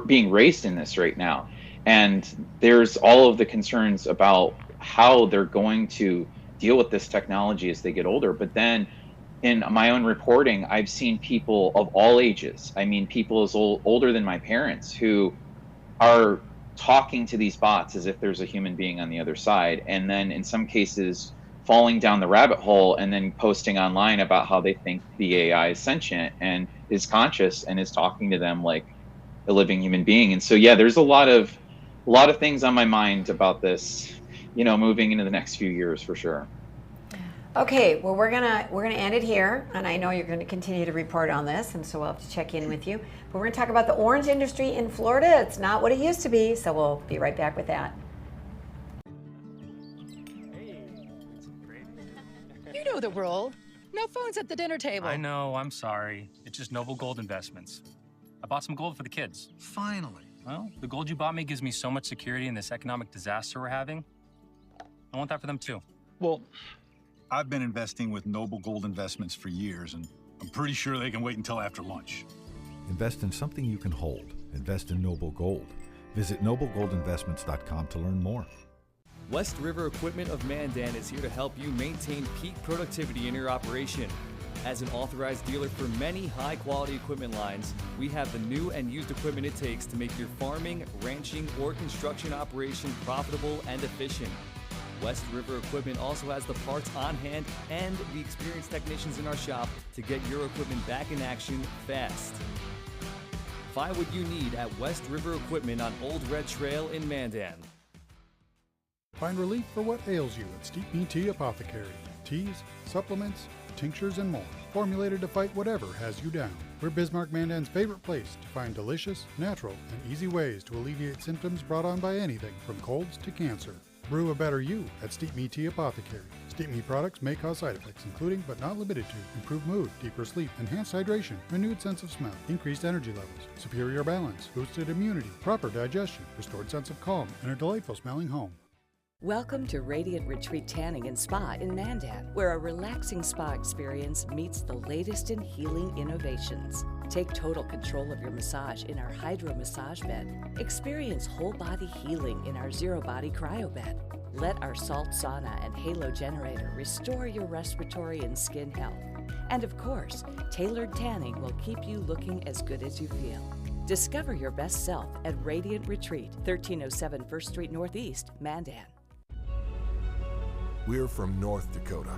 being raised in this right now, and there's all of the concerns about how they're going to deal with this technology as they get older. But then in my own reporting, I've seen people of all ages. I mean, people as older than my parents who are talking to these bots as if there's a human being on the other side, and then in some cases falling down the rabbit hole and then posting online about how they think the AI is sentient and is conscious and is talking to them like a living human being. And so, yeah, there's a lot of things on my mind about this, moving into the next few years for sure. Okay, well, we're gonna end it here, and I know you're going to continue to report on this, and so we'll have to check in with you. But we're going to talk about the orange industry in Florida. It's not what it used to be, so we'll be right back with that. You know the rule. No phones at the dinner table. I know, I'm sorry. It's just Noble Gold Investments. I bought some gold for the kids. Finally. Well, the gold you bought me gives me so much security in this economic disaster we're having. I want that for them too. Well, I've been investing with Noble Gold Investments for years, and I'm pretty sure they can wait until after lunch. Invest in something you can hold. Invest in Noble Gold. Visit noblegoldinvestments.com to learn more. West River Equipment of Mandan is here to help you maintain peak productivity in your operation. As an authorized dealer for many high-quality equipment lines, we have the new and used equipment it takes to make your farming, ranching, or construction operation profitable and efficient. West River Equipment also has the parts on hand and the experienced technicians in our shop to get your equipment back in action fast. Find what you need at West River Equipment on Old Red Trail in Mandan. Find relief for what ails you at Steep Me Tea Apothecary. Teas, supplements, tinctures, and more. Formulated to fight whatever has you down. We're Bismarck Mandan's favorite place to find delicious, natural, and easy ways to alleviate symptoms brought on by anything from colds to cancer. Brew a better you at Steep Me Tea Apothecary. Steep Me products may cause side effects, including but not limited to improved mood, deeper sleep, enhanced hydration, renewed sense of smell, increased energy levels, superior balance, boosted immunity, proper digestion, restored sense of calm, and a delightful smelling home. Welcome to Radiant Retreat Tanning and Spa in Mandan, where a relaxing spa experience meets the latest in healing innovations. Take total control of your massage in our Hydro Massage Bed. Experience whole body healing in our Zero Body Cryo Bed. Let our salt sauna and halo generator restore your respiratory and skin health. And of course, tailored tanning will keep you looking as good as you feel. Discover your best self at Radiant Retreat, 1307 1st Street Northeast, Mandan. We're from North Dakota,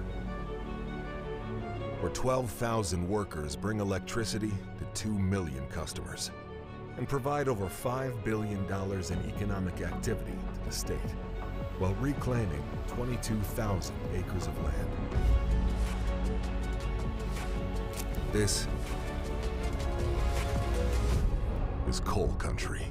where 12,000 workers bring electricity to 2 million customers and provide over $5 billion in economic activity to the state, while reclaiming 22,000 acres of land. This is coal country.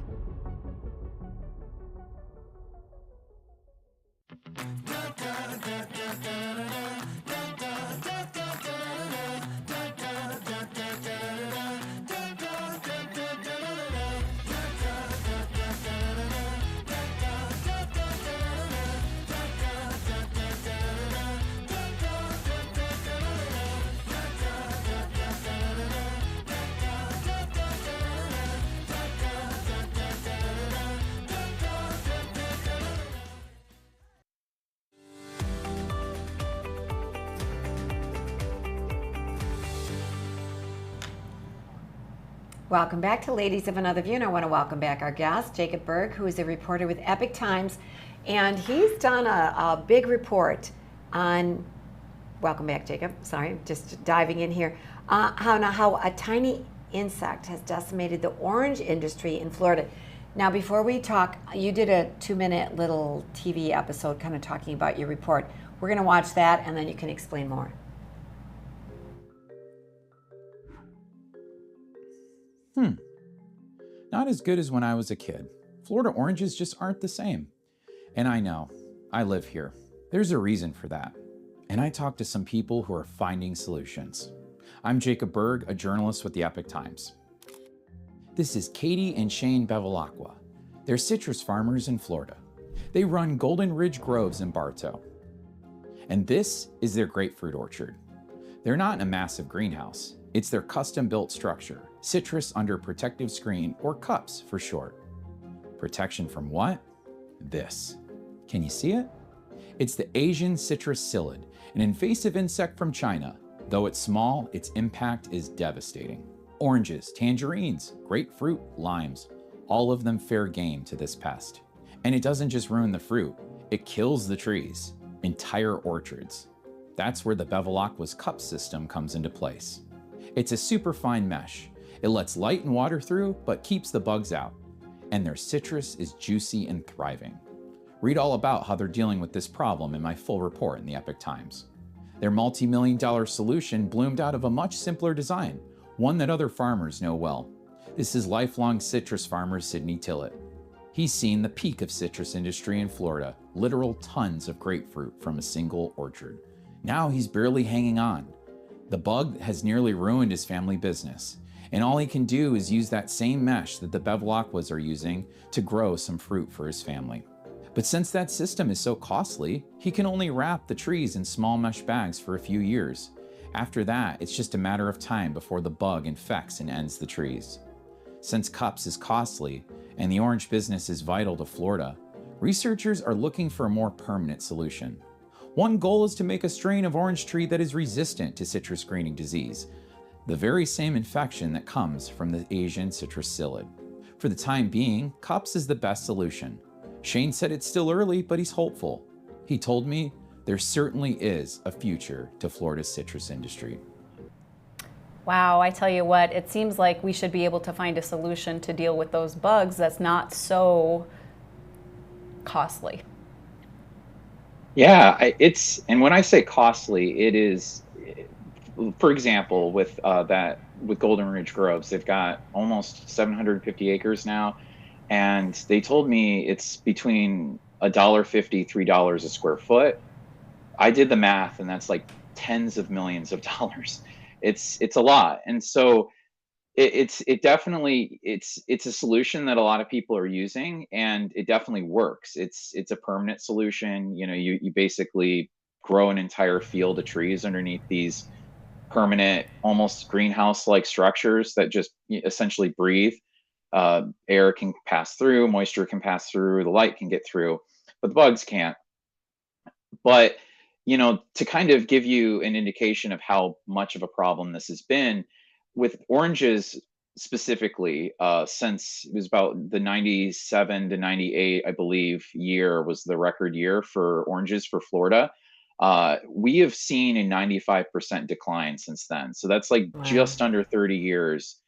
Welcome back to Ladies of Another View, and I want to welcome back our guest, Jacob Berg, who is a reporter with Epic Times, and he's done a big report on, welcome back, Jacob, sorry, just diving in here, how a tiny insect has decimated the orange industry in Florida. Now, before we talk, you did a 2-minute little TV episode kind of talking about your report. We're going to watch that, and then you can explain more. Not as good as when I was a kid. Florida oranges just aren't the same. And I know, I live here. There's a reason for that. And I talked to some people who are finding solutions. I'm Jacob Berg, a journalist with the Epic Times. This is Katie and Shane Bevilacqua. They're citrus farmers in Florida. They run Golden Ridge Groves in Bartow. And this is their grapefruit orchard. They're not in a massive greenhouse. It's their custom-built structure, citrus under protective screen, or cups for short. Protection from what? This. Can you see it? It's the Asian citrus psyllid, an invasive insect from China. Though it's small, its impact is devastating. Oranges, tangerines, grapefruit, limes, all of them fair game to this pest. And it doesn't just ruin the fruit, it kills the trees, entire orchards. That's where the Bevilacqua's cup system comes into place. It's a super fine mesh. It lets light and water through, but keeps the bugs out. And their citrus is juicy and thriving. Read all about how they're dealing with this problem in my full report in the Epic Times. Their multi-million-dollar solution bloomed out of a much simpler design, one that other farmers know well. This is lifelong citrus farmer Sidney Tillett. He's seen the peak of citrus industry in Florida, literal tons of grapefruit from a single orchard. Now he's barely hanging on. The bug has nearly ruined his family business, and all he can do is use that same mesh that the Bevilacquas are using to grow some fruit for his family. But since that system is so costly, he can only wrap the trees in small mesh bags for a few years. After that, it's just a matter of time before the bug infects and ends the trees. Since cups is costly and the orange business is vital to Florida, researchers are looking for a more permanent solution. One goal is to make a strain of orange tree that is resistant to citrus greening disease, the very same infection that comes from the Asian citrus psyllid. For the time being, cups is the best solution. Shane said it's still early, but he's hopeful. He told me there certainly is a future to Florida's citrus industry. Wow, I tell you what, it seems like we should be able to find a solution to deal with those bugs that's not so costly. Yeah, and when I say costly, it is, for example, with Golden Ridge Groves, they've got almost 750 acres now, and they told me it's between $1.50, $3 a square foot. I did the math, and that's like tens of millions of dollars. It's a lot, and so it definitely it's a solution that a lot of people are using, and it definitely works. It's a permanent solution. You know, you basically grow an entire field of trees underneath these permanent, almost greenhouse-like structures that just essentially breathe. Air can pass through, moisture can pass through, the light can get through, but the bugs can't. But to kind of give you an indication of how much of a problem this has been with oranges specifically, since it was about the 97 to 98, I believe, year was the record year for oranges for Florida. We have seen a 95% decline since then. So that's like just under 30 years,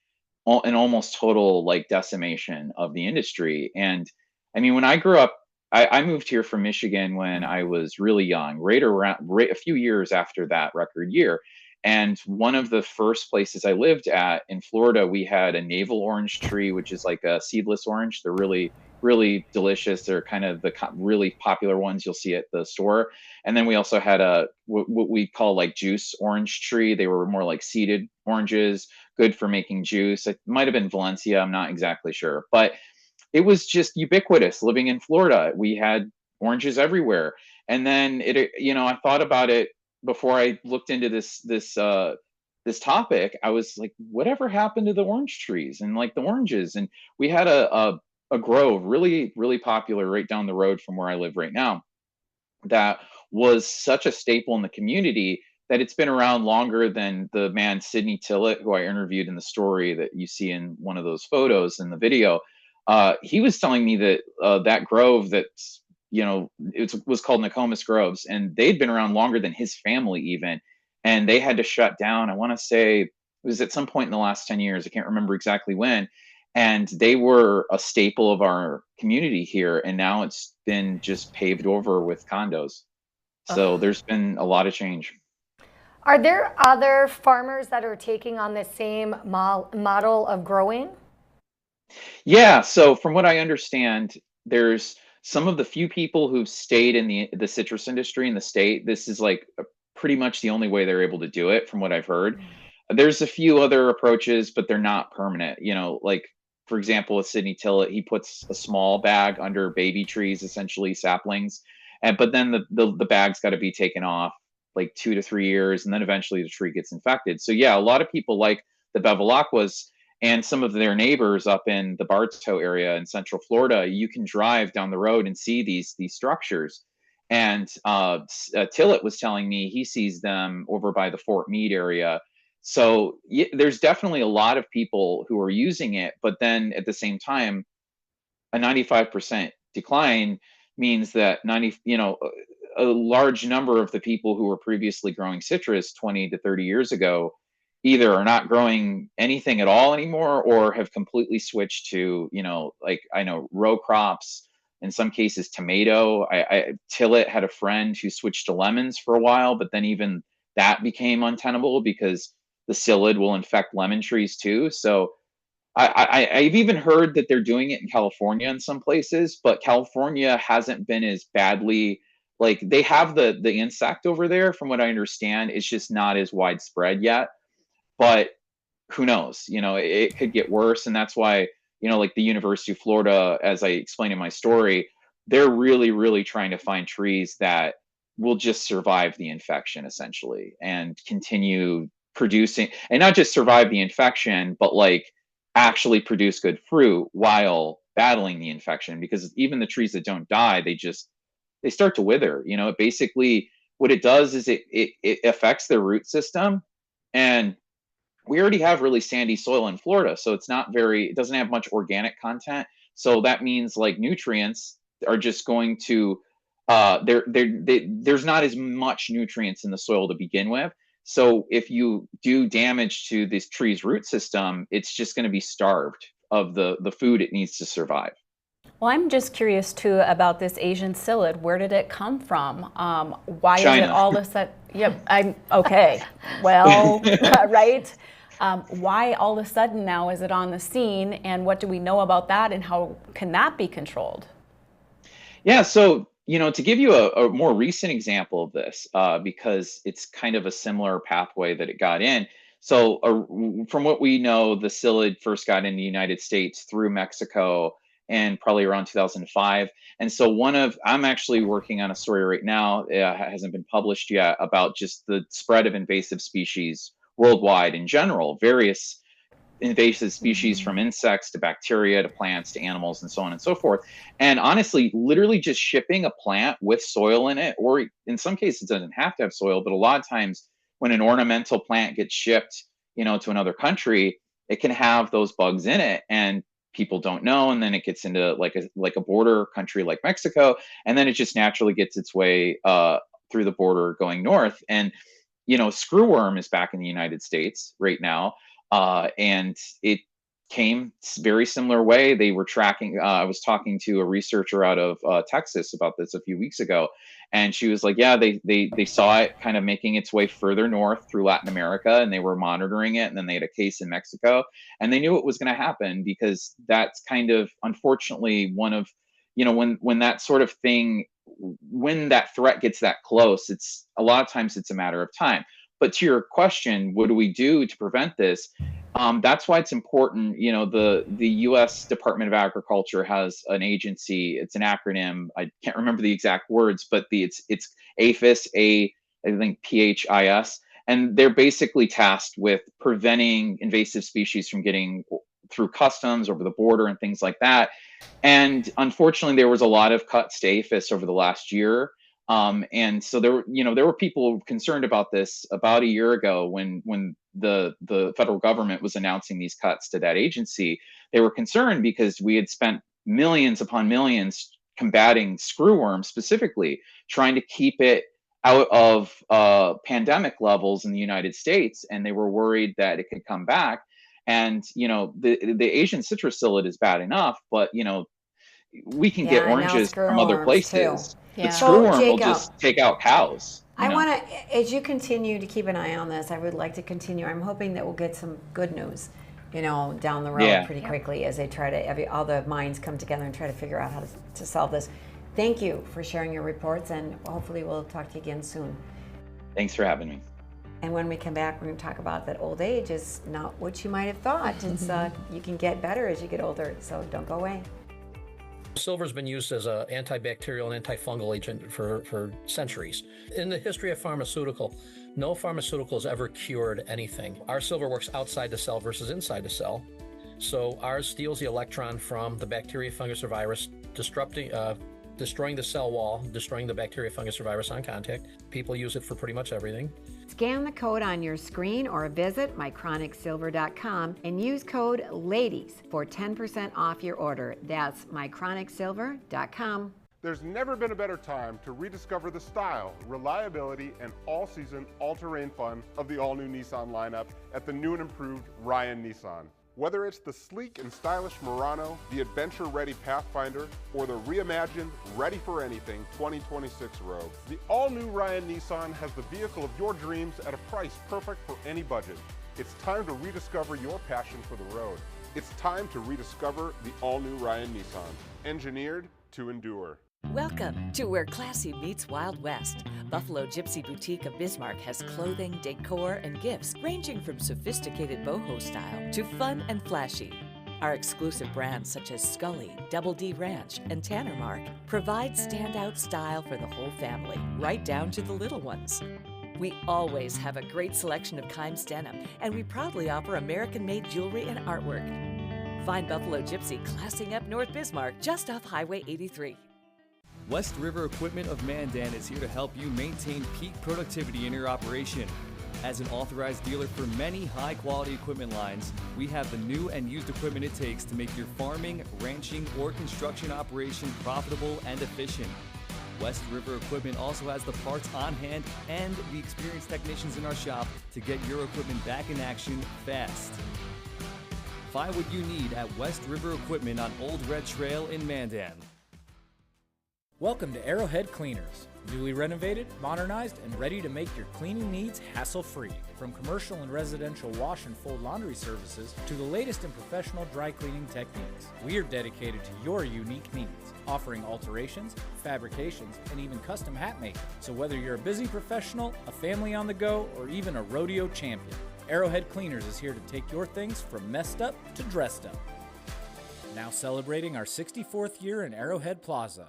an almost total like decimation of the industry. And I mean, when I grew up, I moved here from Michigan when I was really young, right a few years after that record year. And one of the first places I lived at in Florida, we had a navel orange tree, which is like a seedless orange. They're really, really delicious. They're kind of the really popular ones you'll see at the store. And then we also had what we call like juice orange tree. They were more like seeded oranges, good for making juice. It might have been Valencia. I'm not exactly sure, but it was just ubiquitous living in Florida. We had oranges everywhere. And then I thought about it before I looked into this topic. I was like, whatever happened to the orange trees and like the oranges? And we had a grove really, really popular right down the road from where I live right now that was such a staple in the community that it's been around longer than the man Sidney Tillett, who I interviewed in the story that you see in one of those photos in the video. He was telling me that that grove that's, it was called Nokomis Groves, and they'd been around longer than his family even, and they had to shut down. I want to say it was at some point in the last 10 years. I can't remember exactly when. And they were a staple of our community here, and now it's been just paved over with condos. So there's been a lot of change. Are there other farmers that are taking on the same model of growing? Yeah, so from what I understand, there's some of the few people who've stayed in the citrus industry in the state. This is like pretty much the only way they're able to do it, from what I've heard. There's a few other approaches, but they're not permanent. Like for example, with Sidney Tillett, he puts a small bag under baby trees, essentially saplings, and but then the bag's got to be taken off like 2 to 3 years, and then eventually the tree gets infected. So yeah, a lot of people like the Bevilacquas and some of their neighbors up in the Bartow area in Central Florida. You can drive down the road and see these structures. And Tillett was telling me he sees them over by the Fort Meade area. So there's definitely a lot of people who are using it, but then at the same time, a 95% decline means that a large number of the people who were previously growing citrus 20 to 30 years ago either are not growing anything at all anymore or have completely switched to, like I know row crops, in some cases tomato. Tillett had a friend who switched to lemons for a while, but then even that became untenable because the psyllid will infect lemon trees too. So I've even heard that they're doing it in California in some places, but California hasn't been as badly. Like they have the insect over there, from what I understand. It's just not as widespread yet. But who knows? It could get worse, and that's why like the University of Florida, as I explained in my story, they're really, really trying to find trees that will just survive the infection essentially and continue producing, and not just survive the infection, but like actually produce good fruit while battling the infection. Because even the trees that don't die, they start to wither. It basically, what it does is it affects their root system. And we already have really sandy soil in Florida, so it doesn't have much organic content. So that means like nutrients are just going to there's not as much nutrients in the soil to begin with. So if you do damage to this tree's root system, it's just going to be starved of the food it needs to survive. Well, I'm just curious too about this Asian psyllid. Where did it come from? Why China. is it all of a sudden? Yeah, I'm okay. Well, right. Why all of a sudden now is it on the scene, and what do we know about that, and how can that be controlled? Yeah, so to give you a more recent example of this, because it's kind of a similar pathway that it got in. So from what we know, the psyllid first got in the United States through Mexico and probably around 2005. And so I'm actually working on a story right now, hasn't been published yet, about just the spread of invasive species worldwide in general, various invasive species from insects to bacteria to plants to animals and so on and so forth. And honestly, literally just shipping a plant with soil in it, or in some cases it doesn't have to have soil, but a lot of times when an ornamental plant gets shipped, to another country, it can have those bugs in it, and people don't know, and then it gets into like a border country like Mexico, and then it just naturally gets its way through the border going north. And screwworm is back in the United States right now. And it came very similar way. They were tracking. I was talking to a researcher out of Texas about this a few weeks ago, and she was like, "Yeah, they saw it kind of making its way further north through Latin America, and they were monitoring it. And then they had a case in Mexico, and they knew it was going to happen because that's kind of unfortunately one of when that sort of thing, when that threat gets that close, it's a lot of times it's a matter of time." But to your question, what do we do to prevent this? That's why it's important. The U.S. Department of Agriculture has an agency. It's an acronym. I can't remember the exact words, but it's APHIS, I think PHIS, and they're basically tasked with preventing invasive species from getting through customs over the border and things like that. And unfortunately, there was a lot of cuts to APHIS over the last year. And so there were people concerned about this about a year ago when the federal government was announcing these cuts to that agency. They were concerned because we had spent millions upon millions combating screwworm, specifically trying to keep it out of pandemic levels in the United States, and they were worried that it could come back. And the Asian citrus psyllid is bad enough, but we can get Yeah, and now oranges from other screwworms too. places, Yeah. but So, screwworm will Jacob, just take out cows. I want to, as you continue to keep an eye on this, I would like to continue. I'm hoping that we'll get some good news, down the road pretty quickly as they try to, all the minds come together and try to figure out how to solve this. Thank you for sharing your reports, and hopefully we'll talk to you again soon. Thanks for having me. And when we come back, we're going to talk about that old age is not what you might have thought. It's you can get better as you get older, so don't go away. Silver's been used as an antibacterial and antifungal agent for centuries. In the history of pharmaceutical, no pharmaceutical has ever cured anything. Our silver works outside the cell versus inside the cell. So ours steals the electron from the bacteria, fungus, or virus, destroying the cell wall, destroying the bacteria, fungus, or virus on contact. People use it for pretty much everything. Scan the code on your screen or visit mychronicsilver.com and use code LADIES for 10% off your order. That's mychronicsilver.com. There's never been a better time to rediscover the style, reliability, and all-season, all-terrain fun of the all-new Nissan lineup at the new and improved Ryan Nissan. Whether it's the sleek and stylish Murano, the adventure-ready Pathfinder, or the reimagined, ready-for-anything 2026 Rogue, the all-new Ryan Nissan has the vehicle of your dreams at a price perfect for any budget. It's time to rediscover your passion for the road. It's time to rediscover the all-new Ryan Nissan, engineered to endure. Welcome to where classy meets Wild West. Buffalo Gypsy Boutique of Bismarck has clothing, decor, and gifts ranging from sophisticated boho style to fun and flashy. Our exclusive brands such as Scully, Double D Ranch, and Tanner Mark provide standout style for the whole family, right down to the little ones. We always have a great selection of Kimes denim, and we proudly offer American-made jewelry and artwork. Find Buffalo Gypsy classing up North Bismarck just off Highway 83. West River Equipment of Mandan is here to help you maintain peak productivity in your operation. As an authorized dealer for many high-quality equipment lines, we have the new and used equipment it takes to make your farming, ranching, or construction operation profitable and efficient. West River Equipment also has the parts on hand and the experienced technicians in our shop to get your equipment back in action fast. Find what you need at West River Equipment on Old Red Trail in Mandan. Welcome to Arrowhead Cleaners. Newly renovated, modernized, and ready to make your cleaning needs hassle-free. From commercial and residential wash and fold laundry services to the latest in professional dry cleaning techniques, we are dedicated to your unique needs, offering alterations, fabrications, and even custom hat making. So whether you're a busy professional, a family on the go, or even a rodeo champion, Arrowhead Cleaners is here to take your things from messed up to dressed up. Now celebrating our 64th year in Arrowhead Plaza.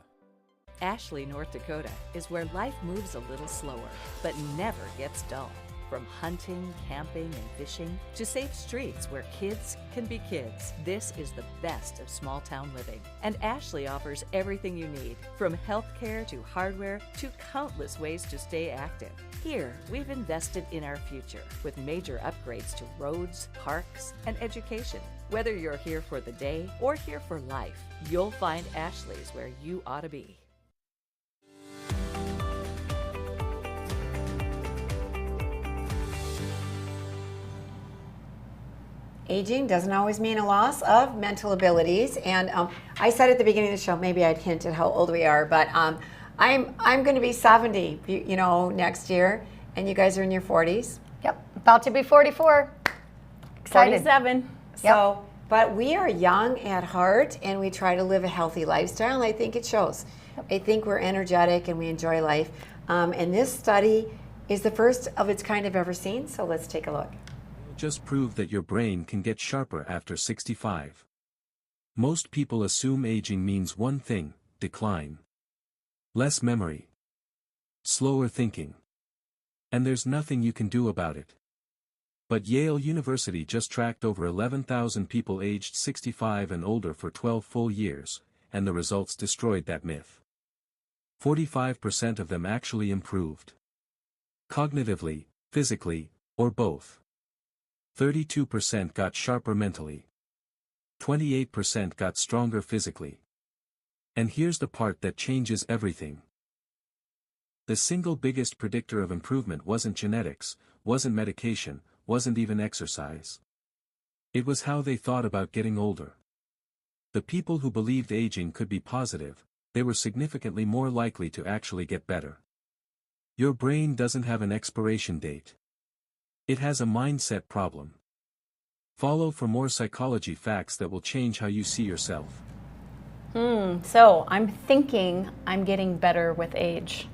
Ashley, North Dakota is where life moves a little slower, but never gets dull. From hunting, camping, and fishing to safe streets where kids can be kids, this is the best of small town living. And Ashley offers everything you need, from healthcare to hardware to countless ways to stay active. Here, we've invested in our future with major upgrades to roads, parks, and education. Whether you're here for the day or here for life, you'll find Ashley's where you ought to be. Aging doesn't always mean a loss of mental abilities, and I said at the beginning of the show, maybe I'd hint at how old we are, but I'm going to be 70, next year, and you guys are in your 40s. Yep, about to be 44. Excited. 47. So, but we are young at heart, and we try to live a healthy lifestyle, and I think it shows. I think we're energetic and we enjoy life, and this study is the first of its kind I've ever seen. So let's take a look. Just prove that your brain can get sharper after 65. Most people assume aging means one thing: decline. Less memory. Slower thinking. And there's nothing you can do about it. But Yale University just tracked over 11,000 people aged 65 and older for 12 full years, and the results destroyed that myth. 45% of them actually improved. Cognitively, physically, or both. 32% got sharper mentally. 28% got stronger physically. And here's the part that changes everything. The single biggest predictor of improvement wasn't genetics, wasn't medication, wasn't even exercise. It was how they thought about getting older. The people who believed aging could be positive, they were significantly more likely to actually get better. Your brain doesn't have an expiration date. It has a mindset problem. Follow for more psychology facts that will change how you see yourself. So I'm thinking I'm getting better with age.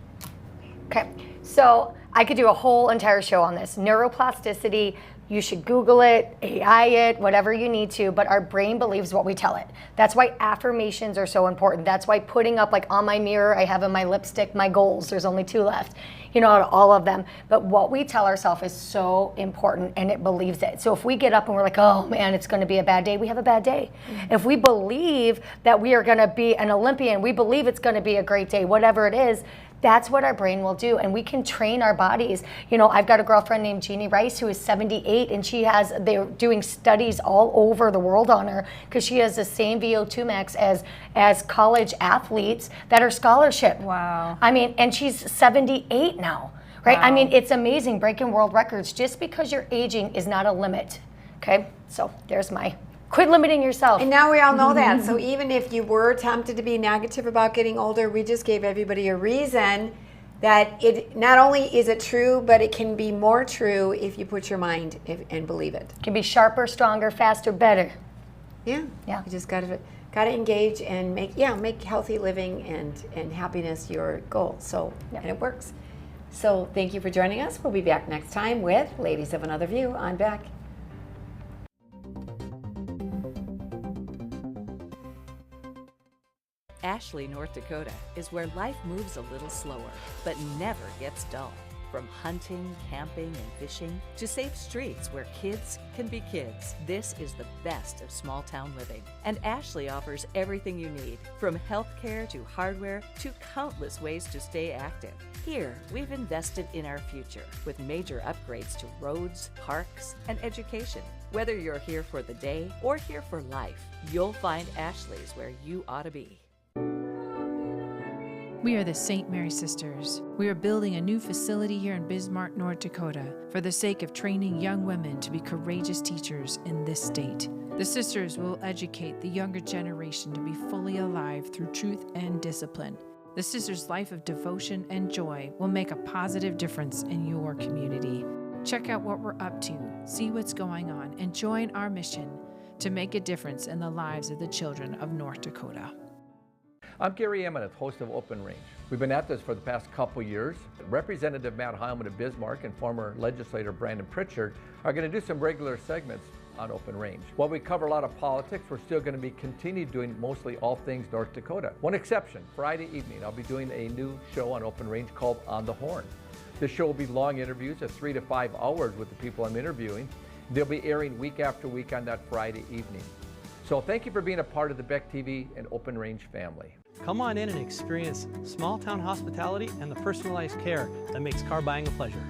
Okay, so I could do a whole entire show on this. Neuroplasticity, you should Google it, AI it, whatever you need to, but our brain believes what we tell it. That's why affirmations are so important. That's why putting up, like on my mirror, I have in my lipstick, my goals, there's only 2 left, you know, out of all of them. But what we tell ourselves is so important, and it believes it. So if we get up and we're like, oh man, it's gonna be a bad day, we have a bad day. If we believe that we are gonna be an Olympian, we believe it's gonna be a great day, whatever it is, that's what our brain will do, and we can train our bodies. You know, I've got a girlfriend named Jeannie Rice who is 78, and they're doing studies all over the world on her because she has the same VO2 max as college athletes that are scholarship. Wow. I mean, and she's 78 now, right? Wow. I mean, it's amazing, breaking world records. Just because you're aging is not a limit, okay? So there's my... Quit limiting yourself. And now we all know that. So even if you were tempted to be negative about getting older, we just gave everybody a reason that it not only is it true, but it can be more true if you put your mind and believe it. It can be sharper, stronger, faster, better. Yeah. You just gotta engage and make healthy living and happiness your goal. So and it works. So thank you for joining us. We'll be back next time with Ladies of Another View on Beck. Ashley, North Dakota is where life moves a little slower, but never gets dull. From hunting, camping, and fishing to safe streets where kids can be kids, this is the best of small town living. And Ashley offers everything you need, from healthcare to hardware to countless ways to stay active. Here, we've invested in our future with major upgrades to roads, parks, and education. Whether you're here for the day or here for life, you'll find Ashley's where you ought to be. We are the St. Mary Sisters. We are building a new facility here in Bismarck, North Dakota, for the sake of training young women to be courageous teachers in this state. The sisters will educate the younger generation to be fully alive through truth and discipline. The sisters' life of devotion and joy will make a positive difference in your community. Check out what we're up to, see what's going on, and join our mission to make a difference in the lives of the children of North Dakota. I'm Gary Emmett, host of Open Range. We've been at this for the past couple years. Representative Matt Heilman of Bismarck and former legislator Brandon Pritchard are going to do some regular segments on Open Range. While we cover a lot of politics, we're still going to be continued doing mostly all things North Dakota. One exception, Friday evening, I'll be doing a new show on Open Range called On the Horn. This show will be long interviews of 3 to 5 hours with the people I'm interviewing. They'll be airing week after week on that Friday evening. So thank you for being a part of the Beck TV and Open Range family. Come on in and experience small town hospitality and the personalized care that makes car buying a pleasure.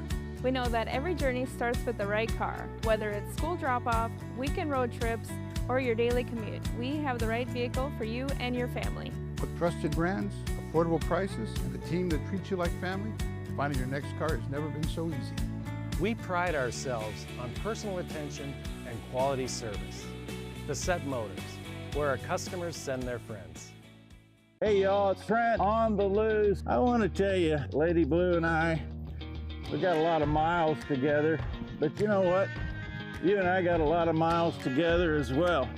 We know that every journey starts with the right car. Whether it's school drop-off, weekend road trips, or your daily commute, we have the right vehicle for you and your family. With trusted brands, affordable prices, and a team that treats you like family, finding your next car has never been so easy. We pride ourselves on personal attention and quality service. Bassett Motors, where our customers send their friends. Hey y'all, it's Trent on the loose. I want to tell you, Lady Blue and I, we got a lot of miles together, but you know what? You and I got a lot of miles together as well.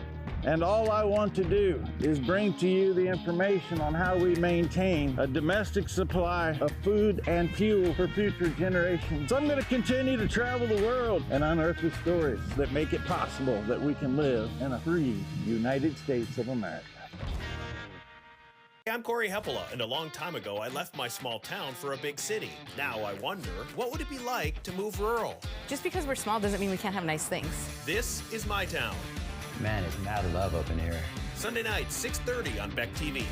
And all I want to do is bring to you the information on how we maintain a domestic supply of food and fuel for future generations. So I'm going to continue to travel the world and unearth the stories that make it possible that we can live in a free United States of America. I'm Corey Heppola, and a long time ago I left my small town for a big city. Now I wonder, what would it be like to move rural? Just because we're small doesn't mean we can't have nice things. This is my town. Man, it's mad love up in here. Sunday night, 6:30 on Beck TV.